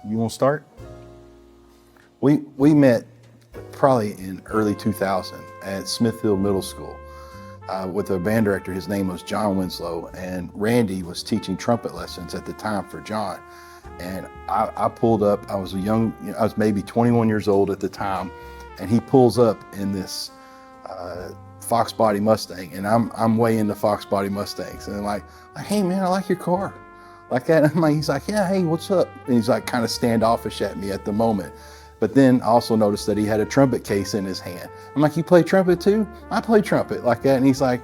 You want to start? We met probably in early 2000 at Smithfield Middle School with a band director. His name was John Winslow, and Randy was teaching trumpet lessons at the time for John. And I pulled up. I was I was maybe 21 years old at the time, and he pulls up in this Fox Body Mustang, and I'm way into Fox Body Mustangs, and like, hey man, I like your car, like that. And he's like, yeah, hey, what's up? And he's like kind of standoffish at me at the moment. But then I also noticed that he had a trumpet case in his hand. I'm like, you play trumpet too? I play trumpet, like that. And he's like,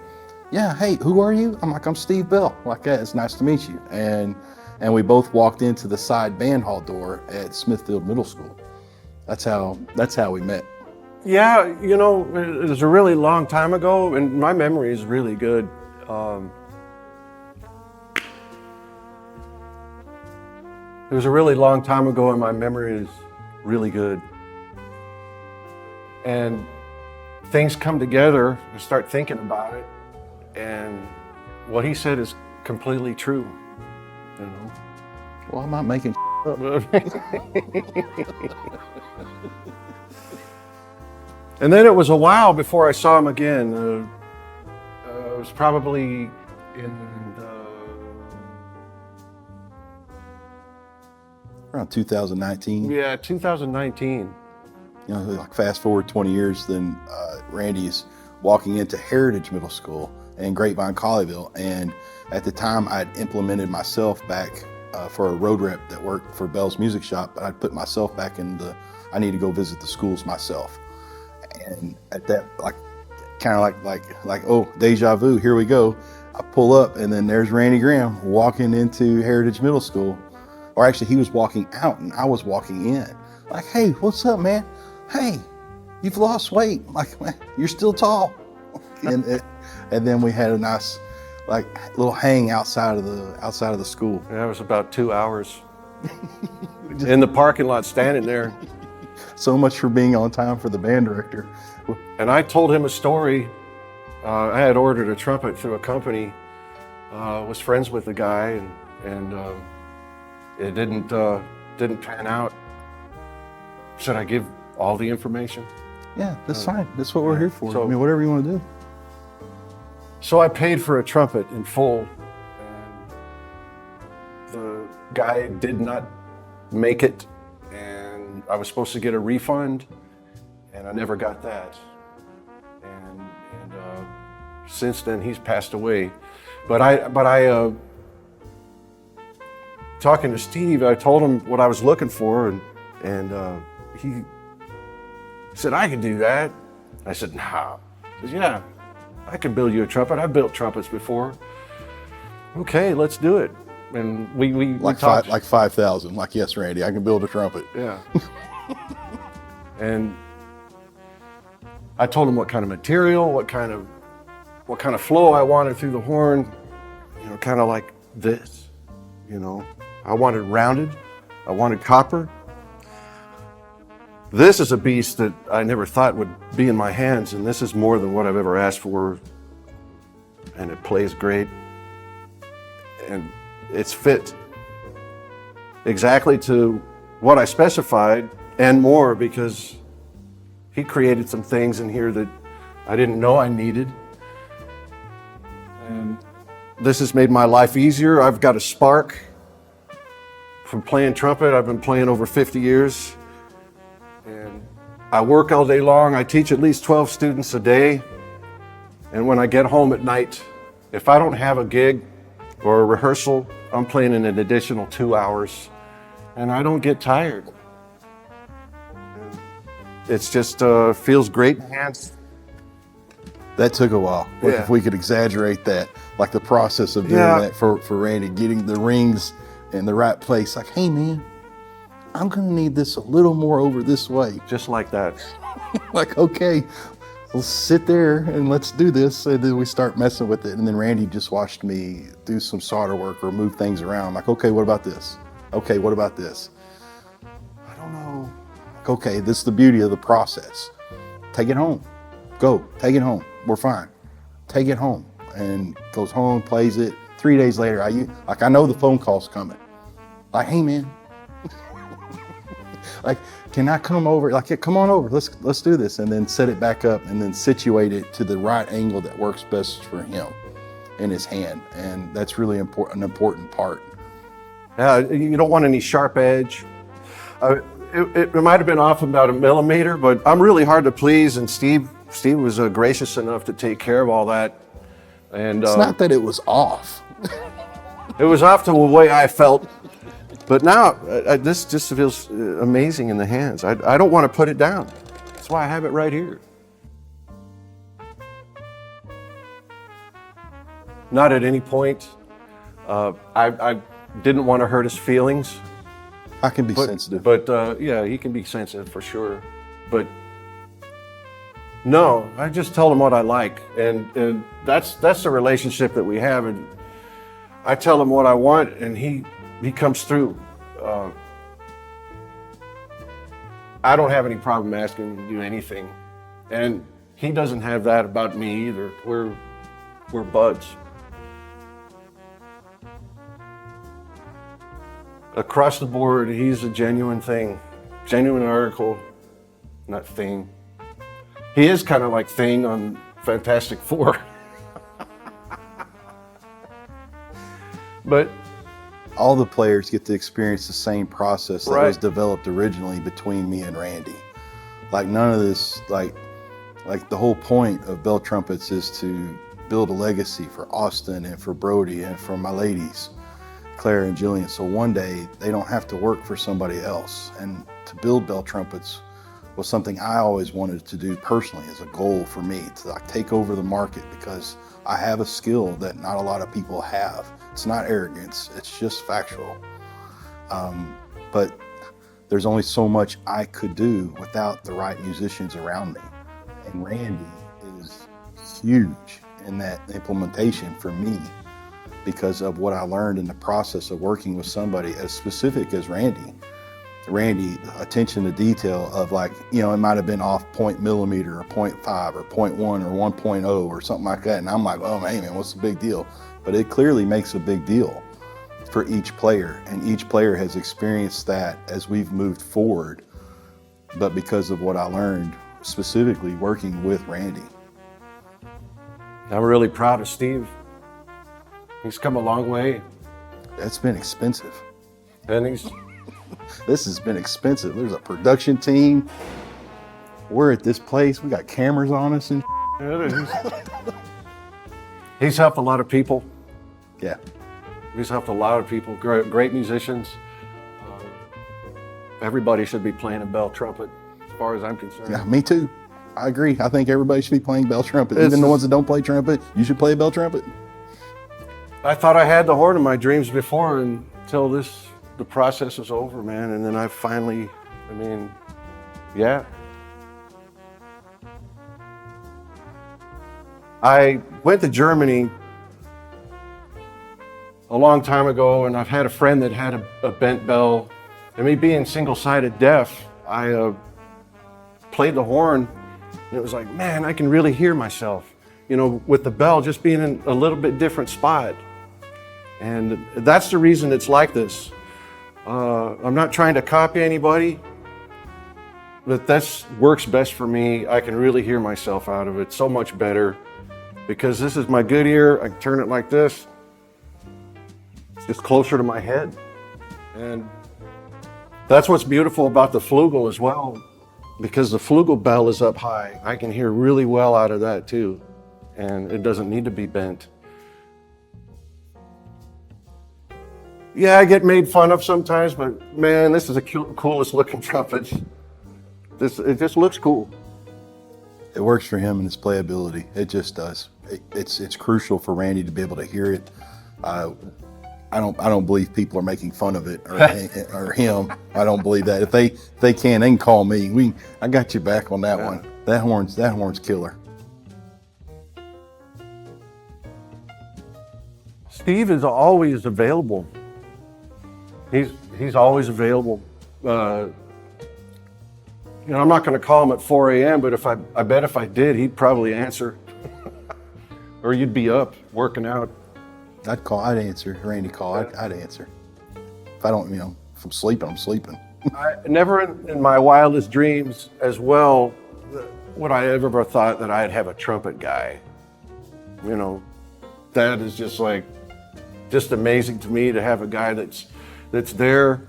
yeah, hey, who are you? I'm like, I'm Steve Bell, like that. It's nice to meet you. And we both walked into the side band hall door at Smithfield Middle School. That's how we met. Yeah, you know, it was a really long time ago, and my memory is really good. It was a really long time ago, and my memory is really good. And things come together, I start thinking about it, and what he said is completely true, you know. Well, I'm not making up. And then it was a while before I saw him again. It was probably in around 2019. Yeah, 2019. You know, like fast forward 20 years, then Randy's walking into Heritage Middle School in Grapevine, Colleyville. And at the time, I'd implemented myself back for a road rep that worked for Bell's Music Shop, but I'd put myself back in I need to go visit the schools myself. And at that, kind of like, oh, deja vu, here we go. I pull up, and then there's Randy Graham walking into Heritage Middle School. Or actually, he was walking out, and I was walking in. Like, hey, what's up, man? Hey, you've lost weight. Like, man, you're still tall. And then we had a nice, like, little hang outside of the school. Yeah, it was about 2 hours in the parking lot, standing there. So much for being on time for the band director. And I told him a story. I had ordered a trumpet through a company, was friends with the guy, and it didn't pan out. Should I give all the information? Yeah, that's fine. That's what we're here for. So, I mean, whatever you want to do. So I paid for a trumpet in full, and the guy did not make it, and I was supposed to get a refund, and I never got that. And since then he's passed away. But I talking to Steve, I told him what I was looking for, and he said, I can do that. I said, nah. He said, yeah, I can build you a trumpet. I've built trumpets before. Okay, let's do it. And we talked. Like 5,000. Like, yes, Randy, I can build a trumpet. Yeah. And I told him what kind of material, what kind of flow I wanted through the horn. You know, kind of like this. You know, I wanted rounded. I wanted copper. This is a beast that I never thought would be in my hands, and this is more than what I've ever asked for. And it plays great. And it's fit exactly to what I specified and more, because he created some things in here that I didn't know I needed. And this has made my life easier. I've got a spark from playing trumpet. I've been playing over 50 years. And I work all day long. I teach at least 12 students a day. And when I get home at night, if I don't have a gig or a rehearsal, I'm playing in an additional 2 hours, and I don't get tired. It's just feels great in hands. That took a while. Like, Yeah. if we could exaggerate that, like the process of doing that for Randy, getting the rings in the right place. Like, hey man, I'm gonna need this a little more over this way. Just like that. Like, okay, let's sit there and let's do this. And then we start messing with it. And then Randy just watched me do some solder work or move things around. I'm like, okay, what about this? Okay, what about this? I don't know. Like, okay, this is the beauty of the process. Take it home. Go, take it home. We're fine. Take it home. And goes home, plays it. 3 days later, I know the phone call's coming. Like, hey man, Like, can I come over? Like, yeah, come on over. Let's do this, and then set it back up, and then situate it to the right angle that works best for him in his hand, and that's really an important part. You don't want any sharp edge. It might have been off about a millimeter, but I'm really hard to please, and Steve was gracious enough to take care of all that. And It's not that it was off. it was off to the way I felt, but now this just feels amazing in the hands. I don't want to put it down. That's why I have it right here. Not at any point. I didn't want to hurt his feelings. I can be sensitive. But yeah, he can be sensitive for sure. But no, I just tell him what I like, and that's the relationship that we have. And I tell him what I want, and he comes through. I don't have any problem asking him to do anything, and he doesn't have that about me either. We're buds. Across the board, he's a genuine thing, genuine article, not thing. He is kind of like Thing on Fantastic Four. But all the players get to experience the same process that Right. was developed originally between me and Randy. Like, none of this, like the whole point of Bell Trumpets is to build a legacy for Austin and for Brody and for my ladies, Claire and Jillian. So one day they don't have to work for somebody else. And to build Bell Trumpets was something I always wanted to do personally as a goal for me, to like take over the market, because I have a skill that not a lot of people have. It's not arrogance, it's just factual. But there's only so much I could do without the right musicians around me. And Randy is huge in that implementation for me, because of what I learned in the process of working with somebody as specific as Randy. Randy, attention to detail of, like, you know, it might have been off 0.1 millimeter or 0.5 or 0.1 or 1.0 or something like that. And I'm like, oh man, what's the big deal? But it clearly makes a big deal for each player. And each player has experienced that as we've moved forward. But because of what I learned specifically working with Randy. I'm really proud of Steve. He's come a long way. It's been expensive. And This has been expensive. There's a production team. We're at this place. We got cameras on us and he's helped a lot of people. yeah. He's helped a lot of people, great musicians. Everybody should be playing a bell trumpet, as far as I'm concerned. Yeah, me too. I agree. I think everybody should be playing bell trumpet. Even the ones that don't play trumpet, you should play a bell trumpet. I thought I had the horn in my dreams before until the process was over, man. And then I finally, yeah. I went to Germany a long time ago, and I've had a friend that had a bent bell. And me being single-sided deaf, I played the horn, and it was like, man, I can really hear myself, you know, with the bell just being in a little bit different spot. And that's the reason it's like this. I'm not trying to copy anybody, but that works best for me. I can really hear myself out of it so much better, because this is my good ear. I can turn it like this. It's just closer to my head. And that's what's beautiful about the flugel as well, because the flugel bell is up high. I can hear really well out of that too, and it doesn't need to be bent. Yeah, I get made fun of sometimes, but man, this is the coolest looking trumpet. It just looks cool. It works for him and his playability. It just does. It's crucial for Randy to be able to hear it. I don't believe people are making fun of it or him. I don't believe that. If they can call me. I got you back on that one. That horn's killer. Steve is always available. He's always available. You know, I'm not going to call him at 4 a.m., but I bet if I did, he'd probably answer. Or you'd be up working out. I'd answer. Randy call. I'd answer. If I don't, if I'm sleeping, I'm sleeping. I never in my wildest dreams as well would I ever thought that I'd have a trumpet guy. You know, that is just amazing to me to have a guy that's there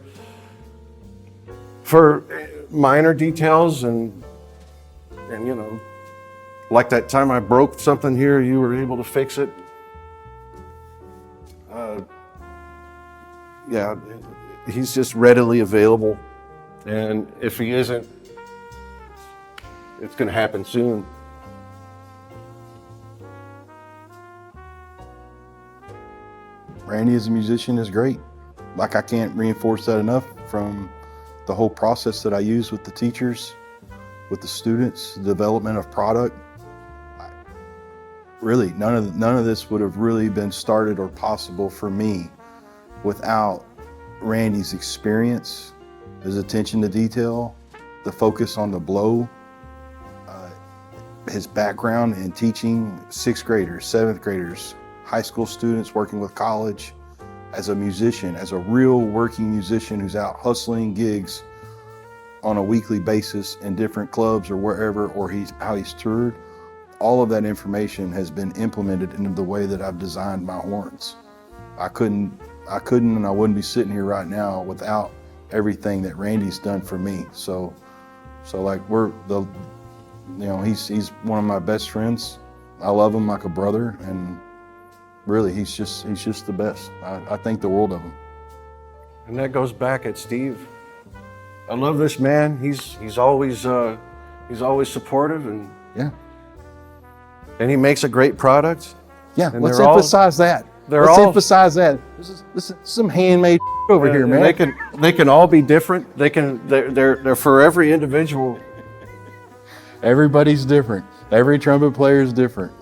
for minor details and you know, like that time I broke something here, you were able to fix it. Yeah, he's just readily available, and if he isn't, it's going to happen soon. Randy as a musician is great. Like, I can't reinforce that enough, from the whole process that I use with the teachers, with the students, the development of product. Really, none of this would have really been started or possible for me without Randy's experience, his attention to detail, the focus on the blow, his background in teaching sixth graders, seventh graders, high school students, working with college, as a musician, as a real working musician who's out hustling gigs on a weekly basis in different clubs or wherever, or how he's toured. All of that information has been implemented into the way that I've designed my horns. I couldn't and I wouldn't be sitting here right now without everything that Randy's done for me. So like, he's one of my best friends. I love him like a brother, and really, he's just the best. I think the world of him. And that goes back at Steve. I love this man. He's always supportive, and Yeah. and he makes a great product. Yeah, And let's they're all- emphasize that. they're Let's all- emphasize that. This is some handmade over here, And man. they can all be different. They're for every individual. Everybody's different. Every trumpet player is different.